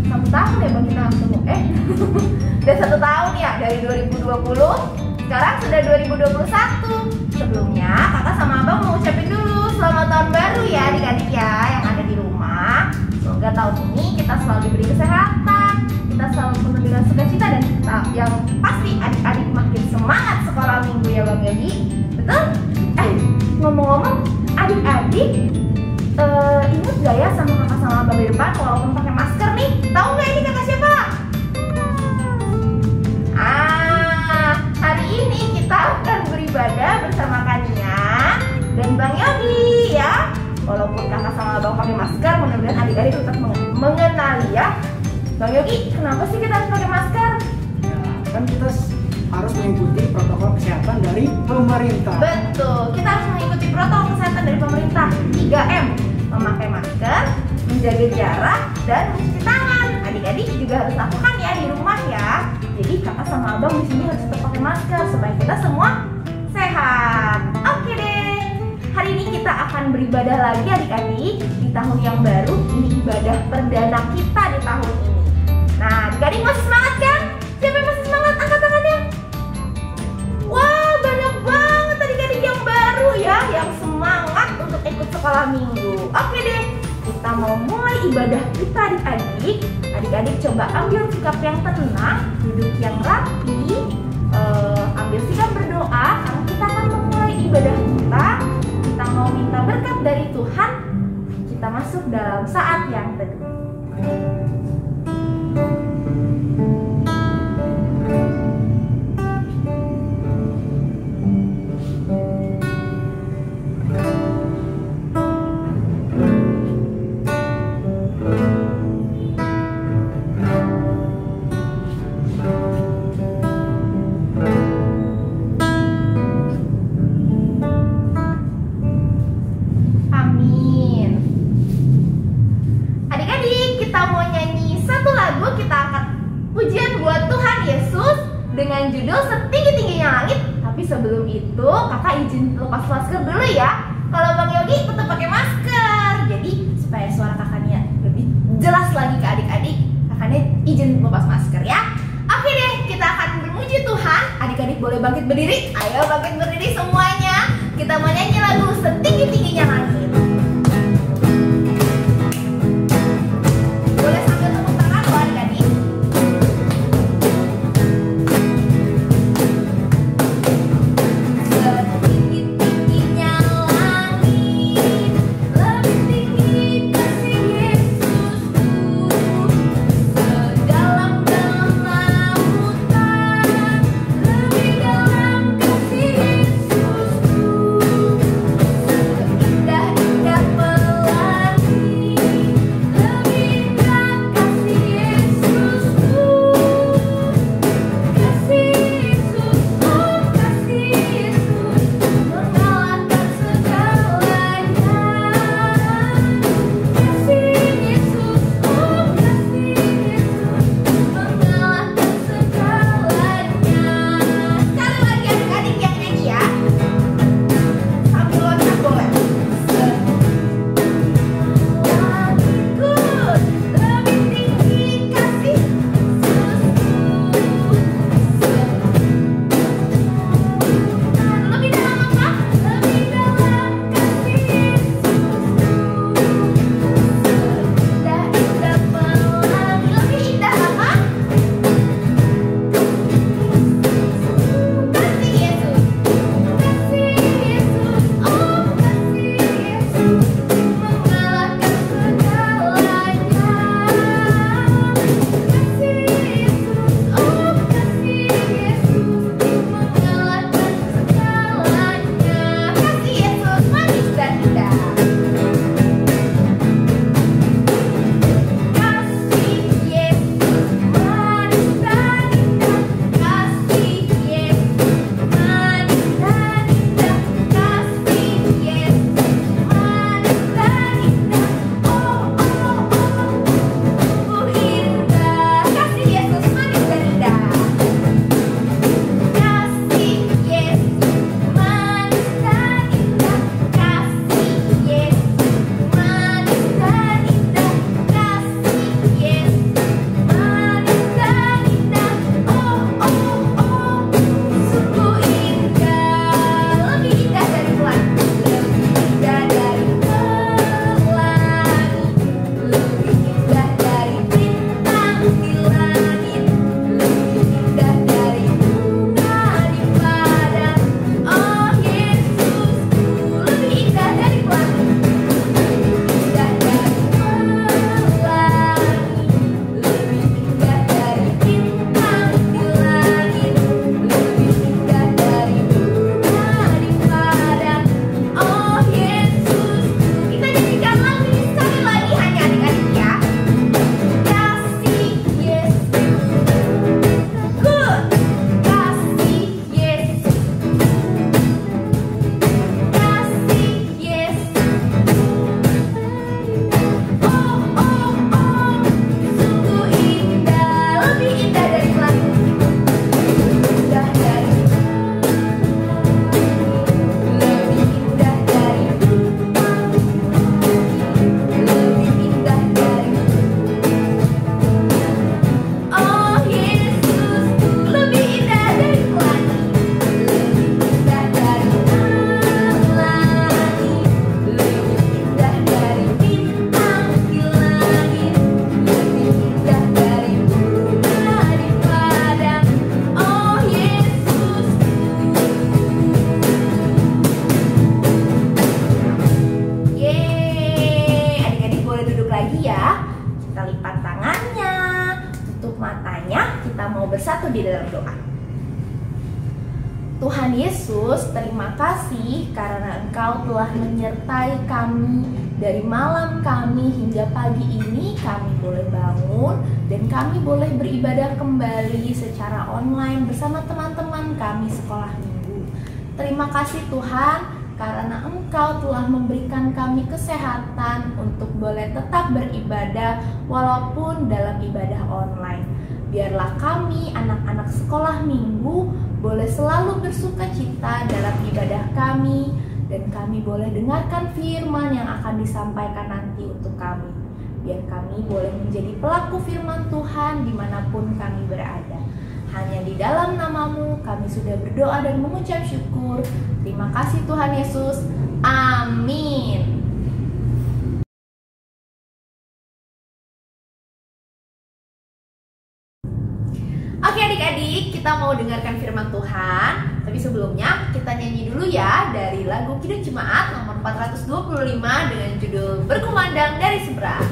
1 tahun ya Bang kita ketemu. Udah 1 tahun ya dari 2020. Sekarang sudah 2021. Sebelumnya kakak sama abang mau ucapin dulu selamat tahun baru ya adik-adik ya yang ada di rumah. Semoga tahun ini kita selalu diberi kesehatan, kita selalu penuh dengan sukacita, dan yang pasti adik-adik makin semangat sekolah minggu ya Bang Yogi. Betul? Ngomong-ngomong, adik-adik ingat gak ya sama kakak sama abang di depan walaupun pakai masker nih? Tahu nggak ini kakak siapa? Hari ini kita akan beribadah bersama Kania dan Bang Yogi ya. Walaupun kakak sama abang pakai masker, mudah-mudahan adik-adik tetap mengenali ya. Bang Yogi, kenapa sih kita harus pakai masker? Ya, kan kita harus mengikuti protokol kesehatan dari pemerintah. Betul, kita harus mengikuti protokol kesehatan dari pemerintah. 3M, memakai masker, menjaga jarak, dan mencuci tangan. Adik-adik juga harus lakukan ya di rumah ya. Jadi kakak sama abang di sini harus tetap pakai masker supaya kita semua sehat. Oke deh. Hari ini kita akan beribadah lagi adik-adik di tahun yang baru. Ini ibadah perdana kita di tahun ini. Nah, adik-adik masih semangat kan? Siapa yang masih semangat? Angkat tangannya. Wah, banyak banget adik-adik yang baru ya, yang semangat untuk ikut sekolah minggu. Oke deh, kita mau mulai ibadah kita adik-adik. Adik-adik coba ambil sikap yang tenang, duduk yang rapi, ambil sikap berdoa karena kita akan memulai ibadah kita. Kita mau minta berkat dari Tuhan. Kita masuk dalam saat yang teduh. Dengan judul Setinggi-tingginya Langit. Tapi sebelum itu kakak izin lepas masker dulu ya. Kalau Bang Yogi tetap pakai masker. Jadi supaya suara kakaknya lebih jelas lagi ke adik-adik, kakaknya izin lepas masker ya. Oke deh, kita akan memuji Tuhan. Adik-adik boleh bangkit berdiri. Ayo bangkit berdiri semuanya. Kita mau nyanyi lagu Setinggi-tingginya Langit. Boleh sambil tepuk tangan loh adik-adik. Indah matanya, kita mau bersatu di dalam doa. Tuhan Yesus, terima kasih karena Engkau telah menyertai kami dari malam kami hingga pagi ini. Kami boleh bangun dan kami boleh beribadah kembali secara online bersama teman-teman kami sekolah minggu. Terima kasih Tuhan karena Engkau telah memberikan kami kesehatan untuk boleh tetap beribadah walaupun dalam ibadah online. Biarlah kami anak-anak sekolah minggu boleh selalu bersuka cita dalam ibadah kami, dan kami boleh dengarkan firman yang akan disampaikan nanti untuk kami. Biar kami boleh menjadi pelaku firman Tuhan dimanapun kami berada. Hanya di dalam nama-Mu kami sudah berdoa dan mengucap syukur. Terima kasih Tuhan Yesus. Amin. Oke adik-adik, kita mau dengarkan firman Tuhan. Tapi sebelumnya kita nyanyi dulu ya dari lagu Kidung Jemaat nomor 425 dengan judul Berkumandang dari Seberang.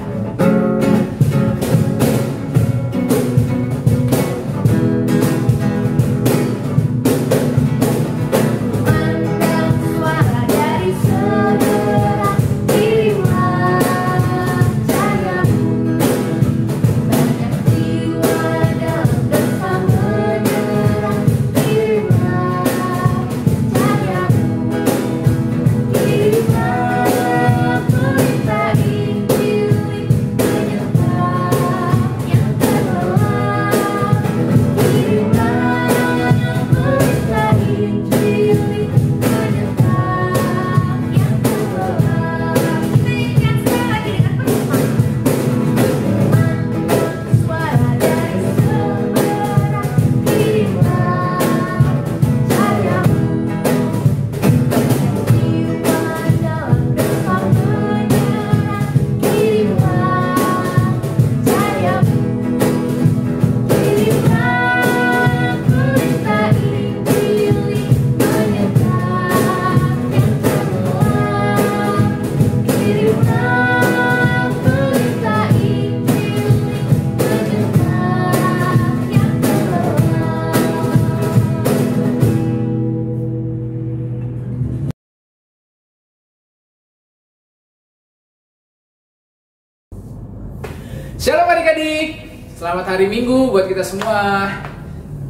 Shalom adik-adik, selamat hari Minggu buat kita semua.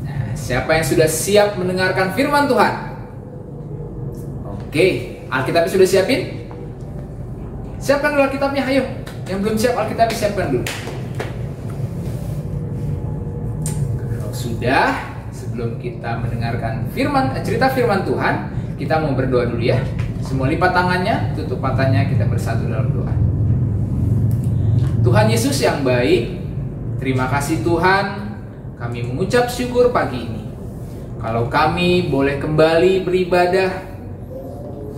Nah, siapa yang sudah siap mendengarkan firman Tuhan? Oke, Alkitabnya sudah siapin? Siapkan dulu Alkitabnya, ayo. Yang belum siap Alkitabnya siapkan dulu. Kalau sudah, sebelum kita mendengarkan cerita firman Tuhan, kita mau berdoa dulu ya. Semua lipat tangannya, tutup matanya, kita bersatu dalam doa. Tuhan Yesus yang baik, terima kasih Tuhan, kami mengucap syukur pagi ini. Kalau kami boleh kembali beribadah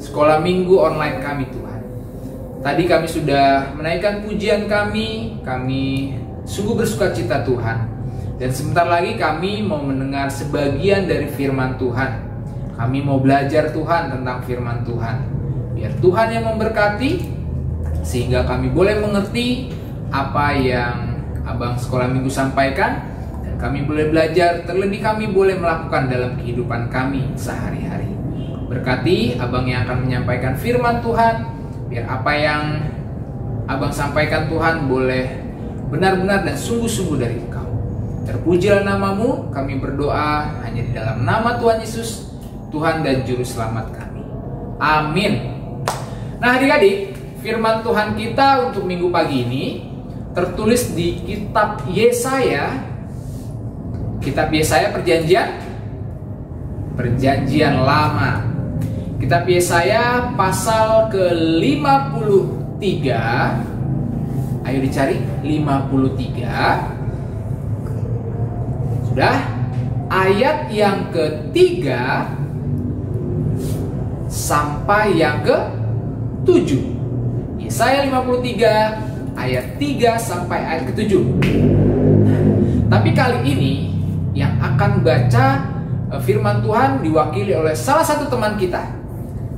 sekolah minggu online kami Tuhan. Tadi kami sudah menaikkan pujian kami sungguh bersuka cita Tuhan. Dan sebentar lagi kami mau mendengar sebagian dari firman Tuhan. Kami mau belajar Tuhan tentang firman Tuhan. Biar Tuhan yang memberkati, sehingga kami boleh mengerti apa yang Abang sekolah minggu sampaikan, dan kami boleh belajar, terlebih kami boleh melakukan dalam kehidupan kami sehari-hari. Berkati Abang yang akan menyampaikan firman Tuhan, biar apa yang Abang sampaikan Tuhan boleh benar-benar dan sungguh-sungguh dari Engkau. Terpujilah nama-Mu, kami berdoa hanya di dalam nama Tuhan Yesus, Tuhan dan Juru Selamat kami. Amin. Nah adik-adik, firman Tuhan kita untuk minggu pagi ini tertulis di kitab Yesaya. Kitab Yesaya perjanjian lama. Kitab Yesaya pasal ke-53. Ayo dicari 53. Sudah? Ayat yang ketiga sampai yang ke-7. Yesaya 53 ayat 3 sampai ayat ke-7. Tapi kali ini yang akan baca firman Tuhan diwakili oleh salah satu teman kita.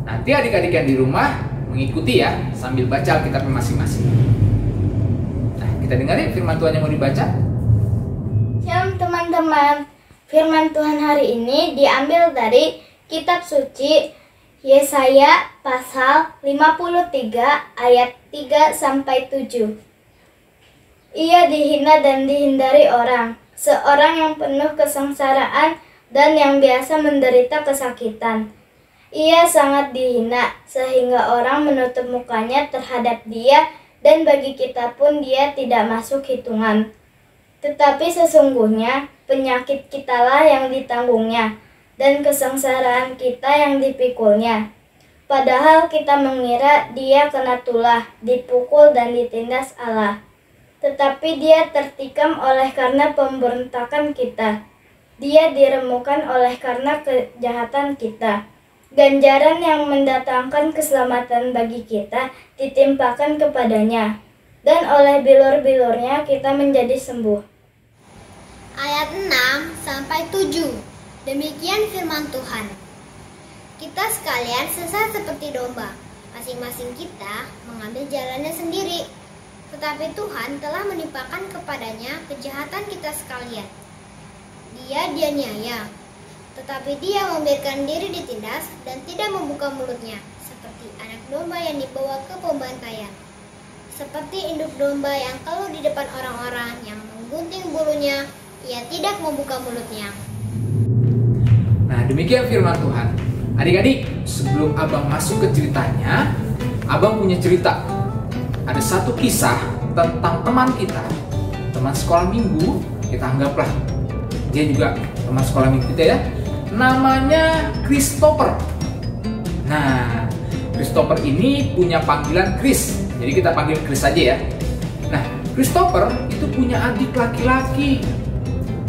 Nanti adik-adik yang di rumah mengikuti ya, sambil baca Alkitabnya masing-masing. Nah, kita dengarin firman Tuhan yang mau dibaca. teman-teman. Firman Tuhan hari ini diambil dari kitab suci Yesaya pasal 53 ayat 3 sampai 7. Ia dihina dan dihindari orang, seorang yang penuh kesengsaraan dan yang biasa menderita kesakitan. Ia sangat dihina sehingga orang menutup mukanya terhadap dia, dan bagi kita pun dia tidak masuk hitungan. Tetapi sesungguhnya penyakit kitalah yang ditanggungnya, dan kesengsaraan kita yang dipikulnya. Padahal kita mengira dia kena tulah, dipukul dan ditindas Allah. Tetapi dia tertikam oleh karena pemberontakan kita. Dia diremukkan oleh karena kejahatan kita. Ganjaran yang mendatangkan keselamatan bagi kita ditimpakan kepadanya, dan oleh bilur-bilurnya kita menjadi sembuh. Ayat 6 sampai 7. Demikian firman Tuhan. Kita sekalian sesat seperti domba, masing-masing kita mengambil jalannya sendiri. Tetapi Tuhan telah menimpakan kepadanya kejahatan kita sekalian. Dia dianiaya, tetapi dia membiarkan diri ditindas dan tidak membuka mulutnya, seperti anak domba yang dibawa ke pembantaian. Seperti induk domba yang keluh di depan orang-orang yang menggunting bulunya, ia tidak membuka mulutnya. Nah, demikian firman Tuhan. Adik-adik, sebelum Abang masuk ke ceritanya, Abang punya cerita. Ada satu kisah tentang teman kita, teman sekolah minggu, kita anggaplah dia juga teman sekolah minggu kita ya. Namanya Christopher. Nah, Christopher ini punya panggilan Chris. Jadi kita panggil Chris aja ya. Nah, Christopher itu punya adik laki-laki.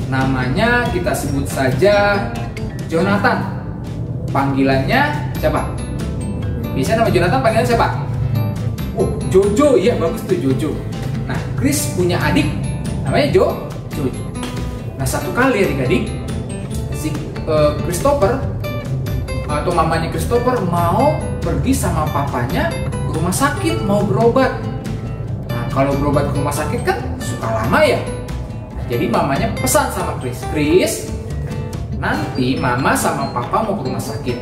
Namanya kita sebut saja Jonathan. Panggilannya siapa? Biasanya nama Jonathan panggilannya siapa? Oh, Jojo. Iya, bagus tuh Jojo. Nah, Chris punya adik namanya Jojo. Nah, satu kali adik-adik si Christopher atau mamanya Christopher mau pergi sama papanya ke rumah sakit, mau berobat. Nah, kalau berobat ke rumah sakit kan suka lama ya. Nah, jadi mamanya pesan sama Chris, nanti mama sama papa mau ke rumah sakit.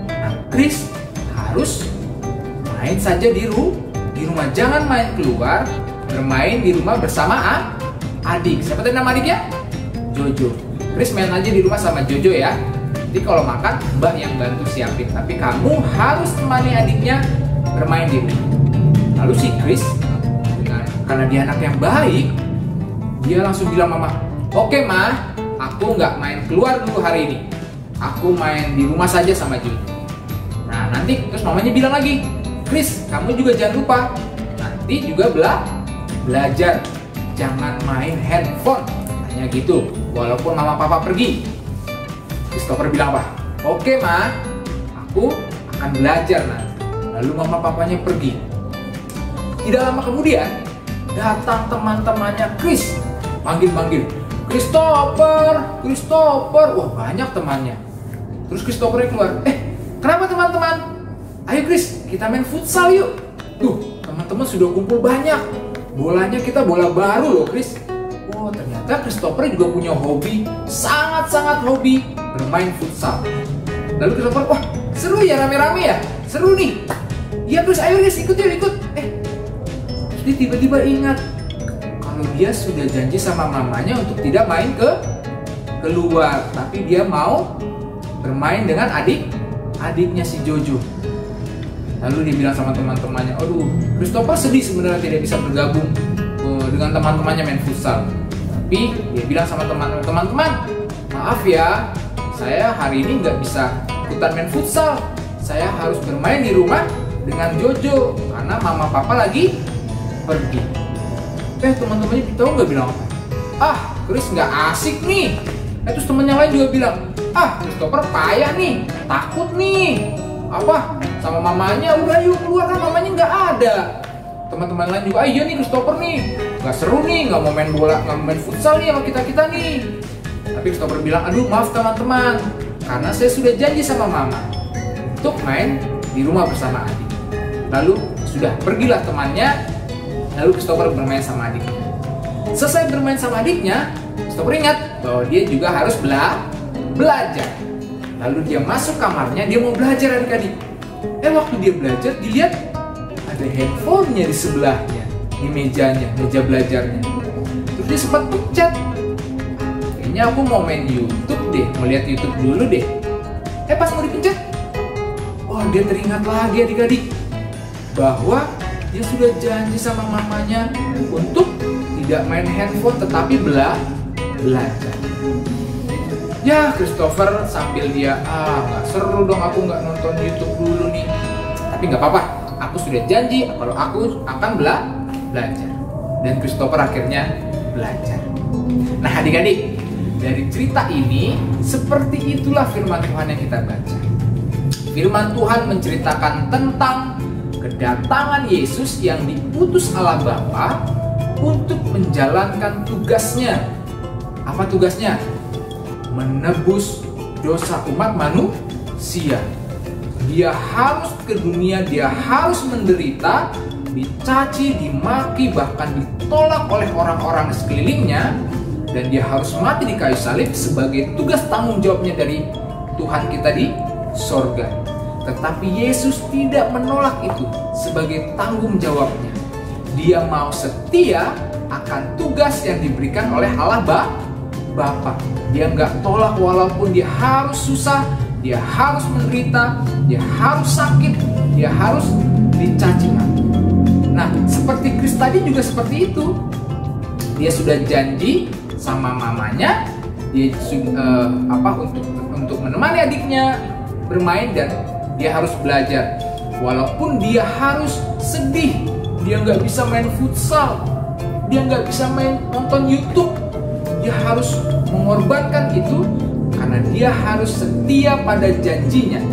Nah, Chris harus main saja di rumah, jangan main keluar, bermain di rumah bersama adik. Siapa tadi nama adiknya? Jojo. Chris main aja di rumah sama Jojo ya. Jadi kalau makan Mbak yang bantu siapin, tapi kamu harus temani adiknya bermain di rumah. Lalu si Chris karena dia anak yang baik, dia langsung bilang mama, "Oke Ma, aku nggak main keluar dulu hari ini. Aku main di rumah saja sama Jojo." Nah, nanti terus mamanya bilang lagi, "Chris, kamu juga jangan lupa nanti juga belajar, jangan main handphone." Katanya gitu, walaupun mama papa pergi. Christopher bilang apa? "Oke Ma, aku akan belajar nanti." Lalu mama papanya pergi. Tidak lama kemudian datang teman-temannya Chris, manggil-manggil, Christopher. Wah, banyak temannya. Terus Christopher keluar. Kenapa teman-teman? Ayo Chris, kita main futsal yuk. Tuh, teman-teman sudah kumpul banyak. Bolanya kita bola baru loh Chris. Oh, ternyata Christopher juga punya hobi, sangat-sangat hobi bermain futsal. Lalu Christopher, wah seru ya, rame-rame ya, seru nih. Iya Chris, ayo Chris, ikut yuk, ikut. Terus dia tiba-tiba ingat kalau dia sudah janji sama mamanya untuk tidak main keluar, tapi dia mau bermain dengan adiknya si Jojo. Lalu dia bilang sama teman-temannya, "Aduh, Christopher sedih sebenarnya tidak bisa bergabung dengan teman-temannya main futsal." Tapi dia bilang sama teman-teman, "Maaf ya, saya hari ini nggak bisa ikutan main futsal. Saya harus bermain di rumah dengan Jojo karena mama papa lagi pergi." Teman-temannya tahu nggak bilang apa? Chris nggak asik nih. Terus teman yang lain juga bilang, Christopher payah nih, takut nih. Sama mamanya, udah yuk keluar kan mamanya nggak ada. Teman-teman lain juga, iya nih Christopher nih, nggak seru nih, nggak mau main bola, nggak mau main futsal nih sama kita nih. Tapi Christopher bilang, "Aduh maaf teman-teman, karena saya sudah janji sama mama untuk main di rumah bersama adik." Lalu sudah pergilah temannya. Lalu Christopher bermain sama adiknya. Selesai bermain sama adiknya, Christopher ingat bahwa dia juga harus belajar. Lalu dia masuk kamarnya, dia mau belajar adik-adik. Waktu dia belajar, dilihat ada handphonenya di sebelahnya, di mejanya, meja belajarnya. Terus dia sempat pencet. Kayaknya aku mau main YouTube deh, mau lihat YouTube dulu deh. Pas mau dipencet, dia teringat lagi adik-adik bahwa dia sudah janji sama mamanya untuk tidak main handphone tetapi belajar. Ya, Christopher sambil dia nggak seru dong, aku nggak nonton YouTube dulu nih. Tapi nggak apa-apa, aku sudah janji kalau aku akan belajar. Dan Christopher akhirnya belajar. Nah adik-adik, dari cerita ini seperti itulah firman Tuhan yang kita baca. Firman Tuhan menceritakan tentang kedatangan Yesus yang diutus Allah Bapa untuk menjalankan tugasnya. Apa tugasnya? Menebus dosa umat manusia. Dia harus ke dunia, dia harus menderita, dicaci, dimaki, bahkan ditolak oleh orang-orang di sekelilingnya, dan dia harus mati di kayu salib sebagai tugas tanggung jawabnya dari Tuhan kita di sorga. Tetapi Yesus tidak menolak itu sebagai tanggung jawabnya. Dia mau setia akan tugas yang diberikan oleh Allah Bapa. Dia nggak tolak walaupun dia harus susah, dia harus menderita, dia harus sakit, dia harus dicaci maki. Nah, seperti Chris tadi juga seperti itu. Dia sudah janji sama mamanya, dia untuk menemani adiknya bermain dan dia harus belajar. Walaupun dia harus sedih, dia nggak bisa main futsal, dia nggak bisa nonton YouTube, dia harus mengorbankan itu karena dia harus setia pada janjinya,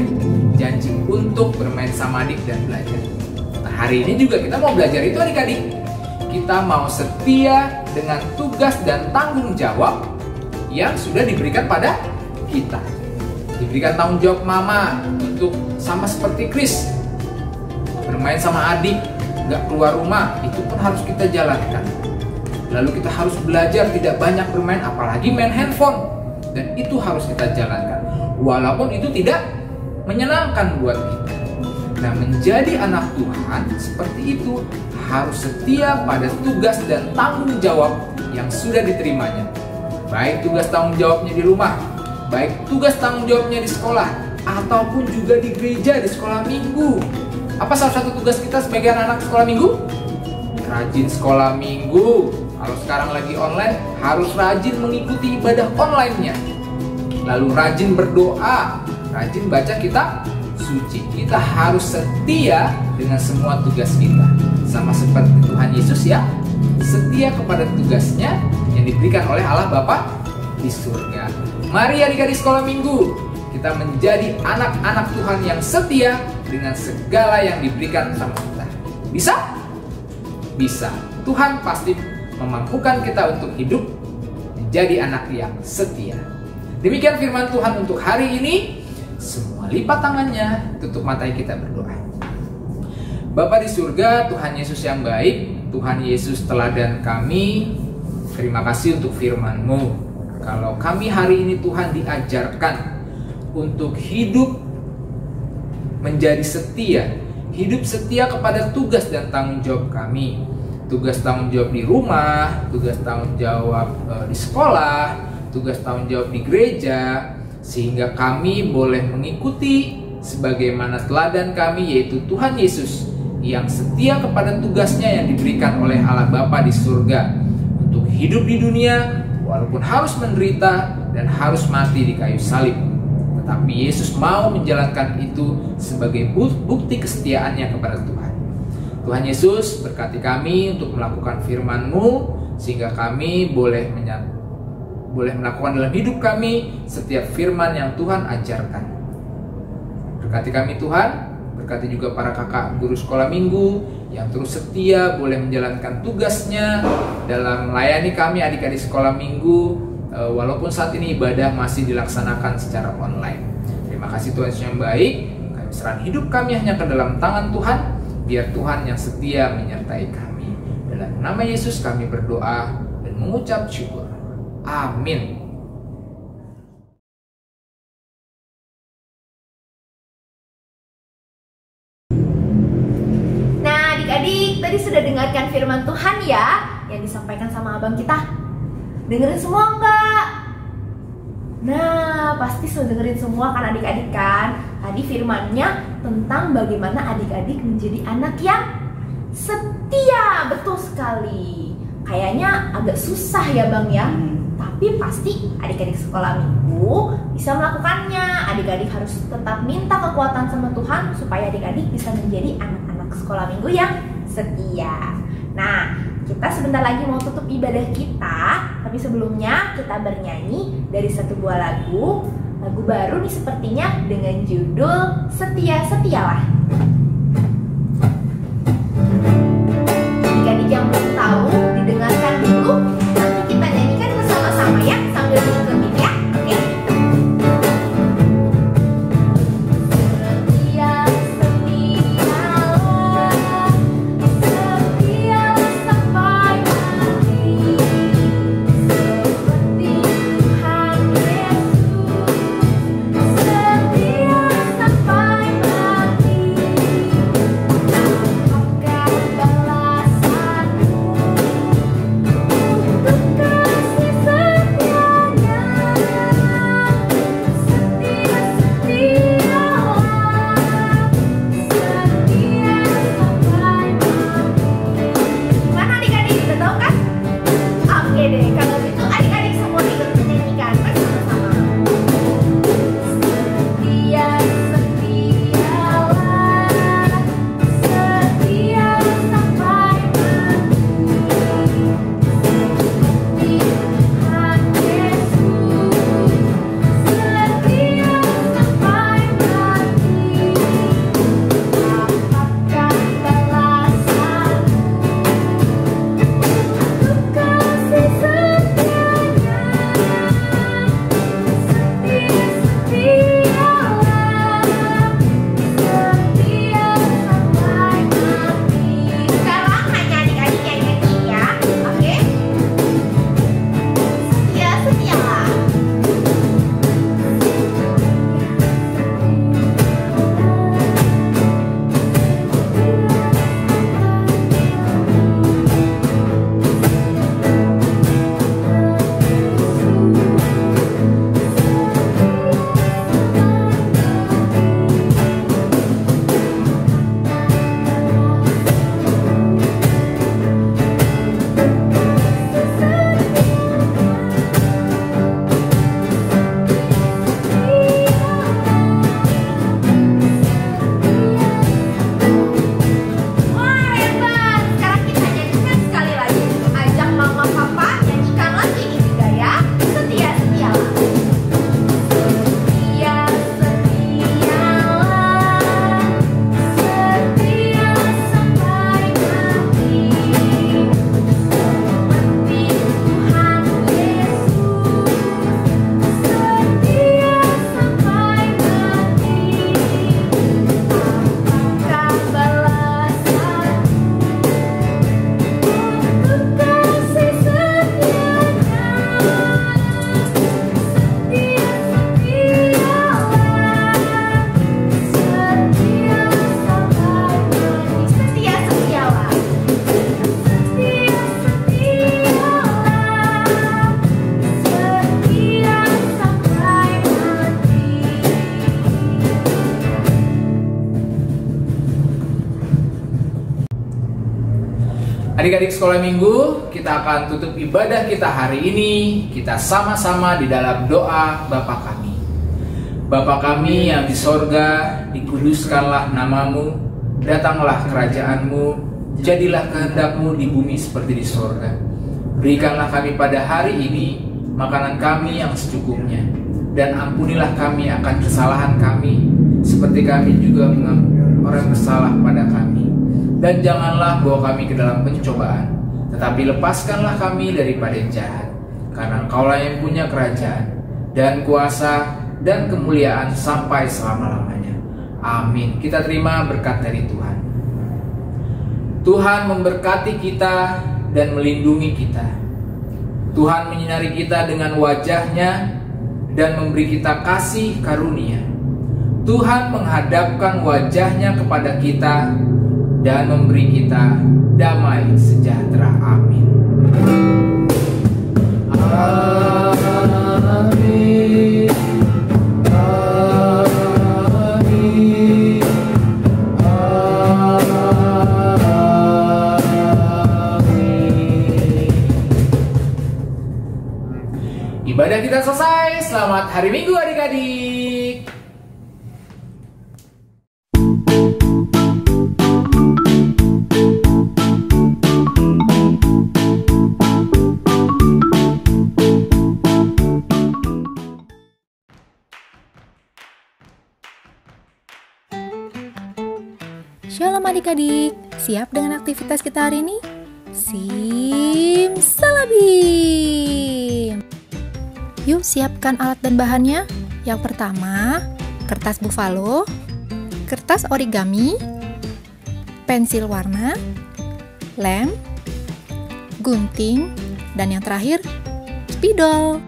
janji untuk bermain sama adik dan belajar. Nah, hari ini juga kita mau belajar itu adik-adik. Kita mau setia dengan tugas dan tanggung jawab yang sudah diberikan pada kita. Diberikan tanggung jawab mama untuk sama seperti Chris, bermain sama adik, nggak keluar rumah, itu pun harus kita jalankan. Lalu kita harus belajar tidak banyak bermain, apalagi main handphone, dan itu harus kita jalankan. Walaupun itu tidak menyenangkan buat kita. Nah, menjadi anak Tuhan seperti itu harus setia pada tugas dan tanggung jawab yang sudah diterimanya. Baik tugas tanggung jawabnya di rumah, baik tugas tanggung jawabnya di sekolah, ataupun juga di gereja, di sekolah minggu. Apa salah satu tugas kita sebagai anak sekolah minggu? Rajin sekolah minggu. Kalau sekarang lagi online, harus rajin mengikuti ibadah online-nya. Lalu rajin berdoa, rajin baca kitab suci. Kita harus setia dengan semua tugas kita. Sama seperti Tuhan Yesus ya, setia kepada tugasnya yang diberikan oleh Allah Bapa di surga. Mari adik-adik sekolah minggu, kita menjadi anak-anak Tuhan yang setia dengan segala yang diberikan sama kita. Bisa? Bisa. Tuhan pasti memampukan kita untuk hidup menjadi anak yang setia. Demikian firman Tuhan untuk hari ini. Semua lipat tangannya, tutup matanya, kita berdoa. Bapa di surga, Tuhan Yesus yang baik, Tuhan Yesus teladan kami, terima kasih untuk firman-Mu. Kalau kami hari ini Tuhan diajarkan untuk hidup menjadi setia, hidup setia kepada tugas dan tanggung jawab kami. Tugas tanggung jawab di rumah, tugas tanggung jawab di sekolah, tugas tanggung jawab di gereja, sehingga kami boleh mengikuti sebagaimana teladan kami, yaitu Tuhan Yesus yang setia kepada tugasnya yang diberikan oleh Allah Bapa di surga untuk hidup di dunia walaupun harus menderita dan harus mati di kayu salib. Tetapi Yesus mau menjalankan itu sebagai bukti kesetiaannya kepada Tuhan. Tuhan Yesus berkati kami untuk melakukan firman-Mu sehingga kami boleh melakukan dalam hidup kami setiap firman yang Tuhan ajarkan. Berkati kami Tuhan, berkati juga para kakak guru sekolah minggu yang terus setia boleh menjalankan tugasnya dalam melayani kami adik-adik sekolah minggu walaupun saat ini ibadah masih dilaksanakan secara online. Terima kasih Tuhan Yesus yang baik. Kami serahkan hidup kami hanya ke dalam tangan Tuhan, biar Tuhan yang setia menyertai kami. Dalam nama Yesus kami berdoa dan mengucap syukur. Amin. Nah, adik-adik, tadi sudah dengarkan firman Tuhan ya yang disampaikan sama abang kita. Dengerin semua enggak? Nah, pasti sudah dengerin semua kan adik-adik kan? Tadi firmannya tentang bagaimana adik-adik menjadi anak yang setia. Betul sekali. Kayaknya agak susah ya Bang ya. Tapi pasti adik-adik sekolah minggu bisa melakukannya. Adik-adik harus tetap minta kekuatan sama Tuhan supaya adik-adik bisa menjadi anak-anak sekolah minggu yang setia. Nah, kita sebentar lagi mau tutup ibadah kita. Tapi sebelumnya kita bernyanyi dari satu buah lagu baru nih sepertinya dengan judul Setia Setialah. Adik-adik yang belum tahu didengarkan dulu, nanti kita nyanyikan bersama-sama ya sambil diikutin ya. Oke? Adik-adik sekolah minggu, kita akan tutup ibadah kita hari ini. Kita sama-sama di dalam doa Bapa kami. Bapa kami yang di sorga, dikuduskanlah namamu, datanglah kerajaanmu, jadilah kehendakmu di bumi seperti di sorga. Berikanlah kami pada hari ini makanan kami yang secukupnya, dan ampunilah kami akan kesalahan kami, seperti kami juga mengampuni orang bersalah pada kami. Dan janganlah bawa kami ke dalam pencobaan, tetapi lepaskanlah kami daripada yang jahat. Karena Engkaulah yang punya kerajaan, dan kuasa, dan kemuliaan sampai selama-lamanya. Amin. Kita terima berkat dari Tuhan. Tuhan memberkati kita dan melindungi kita. Tuhan menyinari kita dengan wajah-Nya dan memberi kita kasih karunia. Tuhan menghadapkan wajah-Nya kepada kita dan memberi kita damai sejahtera. Amin. Amin. Amin. Amin. Ibadah kita selesai. Selamat hari Minggu adik-adik. Shalom adik-adik, siap dengan aktivitas kita hari ini? Simsalabim! Yuk siapkan alat dan bahannya. Yang pertama, kertas buffalo, kertas origami, pensil warna, lem, gunting, dan yang terakhir, spidol.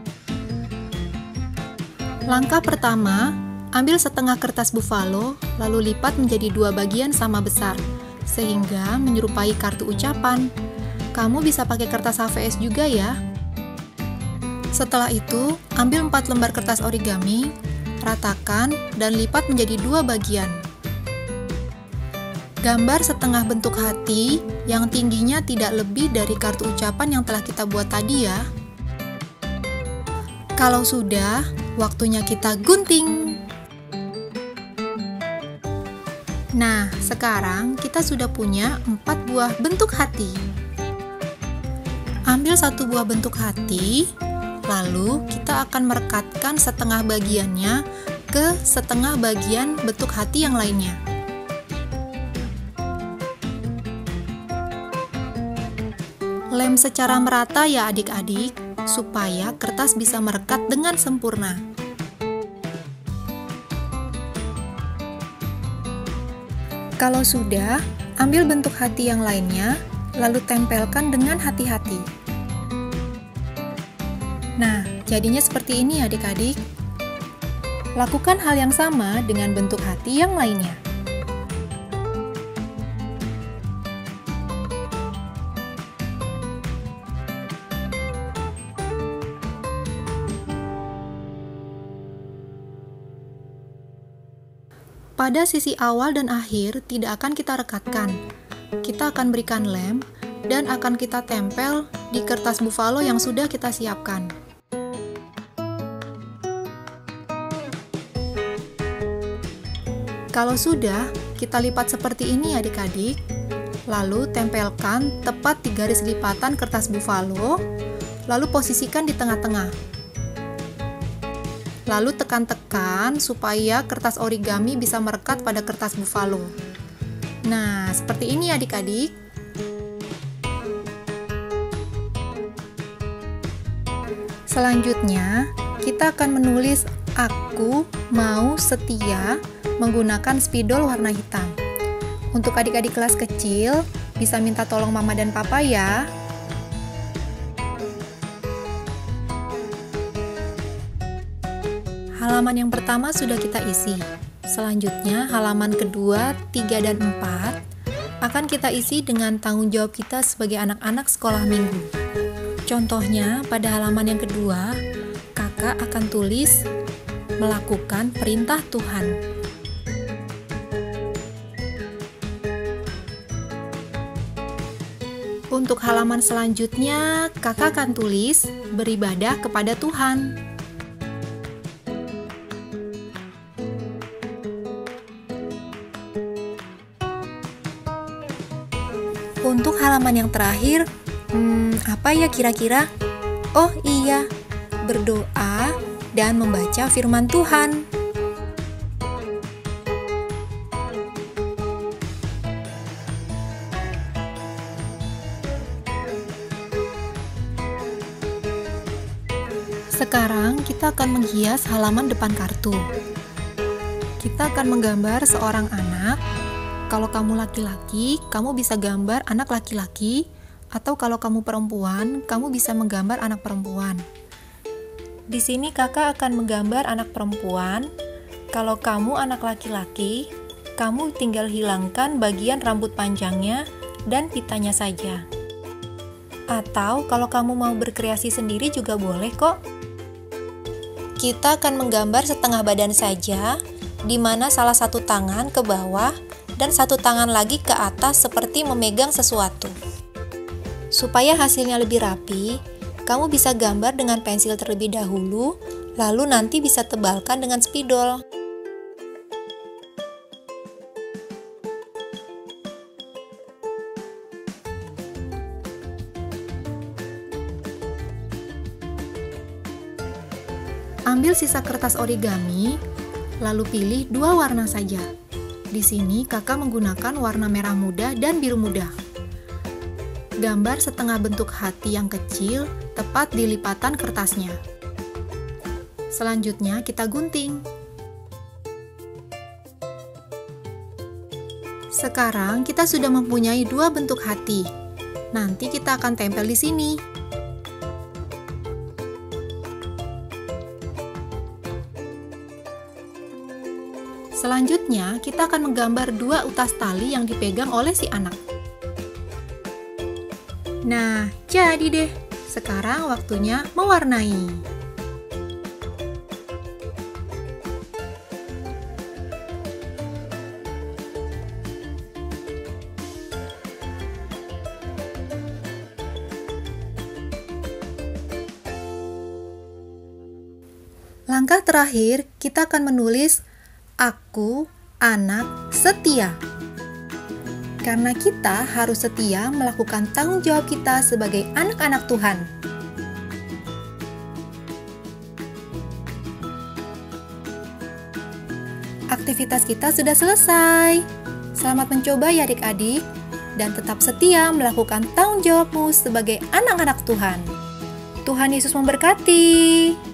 Langkah pertama, ambil setengah kertas buffalo, lalu lipat menjadi 2 bagian sama besar, sehingga menyerupai kartu ucapan. Kamu bisa pakai kertas HVS juga ya. Setelah itu, ambil 4 lembar kertas origami, ratakan dan lipat menjadi 2 bagian. Gambar setengah bentuk hati yang tingginya tidak lebih dari kartu ucapan yang telah kita buat tadi ya. Kalau sudah, waktunya kita gunting. Nah, sekarang kita sudah punya 4 buah bentuk hati. Ambil 1 buah bentuk hati, lalu kita akan merekatkan setengah bagiannya ke setengah bagian bentuk hati yang lainnya. Lem secara merata ya adik-adik, supaya kertas bisa merekat dengan sempurna. Kalau sudah, ambil bentuk hati yang lainnya, lalu tempelkan dengan hati-hati. Nah, jadinya seperti ini adik-adik. Lakukan hal yang sama dengan bentuk hati yang lainnya. Pada sisi awal dan akhir tidak akan kita rekatkan. Kita akan berikan lem dan akan kita tempel di kertas buffalo yang sudah kita siapkan. Kalau sudah, kita lipat seperti ini adik-adik. Lalu tempelkan tepat di garis lipatan kertas buffalo, lalu posisikan di tengah-tengah. Lalu tekan-tekan supaya kertas origami bisa merekat pada kertas buffalo. Nah, seperti ini adik-adik. Selanjutnya, kita akan menulis "Aku mau setia" menggunakan spidol warna hitam. Untuk adik-adik kelas kecil, bisa minta tolong mama dan papa ya. Halaman yang pertama sudah kita isi. Selanjutnya, halaman kedua, 3, dan 4 akan kita isi dengan tanggung jawab kita sebagai anak-anak sekolah minggu. Contohnya, pada halaman yang kedua, kakak akan tulis melakukan perintah Tuhan. Untuk halaman selanjutnya, kakak akan tulis beribadah kepada Tuhan. Untuk halaman yang terakhir, apa ya kira-kira? Oh iya, berdoa dan membaca firman Tuhan. Sekarang kita akan menghias halaman depan kartu. Kita akan menggambar seorang anak. Kalau kamu laki-laki, kamu bisa gambar anak laki-laki Atau kalau kamu perempuan, kamu bisa menggambar anak perempuan. Di sini kakak akan menggambar anak perempuan. Kalau kamu anak laki-laki, kamu tinggal hilangkan bagian rambut panjangnya dan pitanya saja. Atau kalau kamu mau berkreasi sendiri juga boleh kok. Kita akan menggambar setengah badan saja, di mana salah satu tangan ke bawah dan satu tangan lagi ke atas seperti memegang sesuatu. Supaya hasilnya lebih rapi, kamu bisa gambar dengan pensil terlebih dahulu, lalu nanti bisa tebalkan dengan spidol. Ambil sisa kertas origami, lalu pilih 2 warna saja. Di sini kakak menggunakan warna merah muda dan biru muda. Gambar setengah bentuk hati yang kecil tepat di lipatan kertasnya. Selanjutnya kita gunting. Sekarang kita sudah mempunyai 2 bentuk hati. Nanti kita akan tempel di sini. Selanjutnya, kita akan menggambar 2 utas tali yang dipegang oleh si anak. Nah, jadi deh. Sekarang waktunya mewarnai. Langkah terakhir, kita akan menulis "Aku anak setia". Karena kita harus setia melakukan tanggung jawab kita sebagai anak-anak Tuhan. Aktivitas kita sudah selesai. Selamat mencoba ya adik-adik, dan tetap setia melakukan tanggung jawabmu sebagai anak-anak Tuhan. Tuhan Yesus memberkati.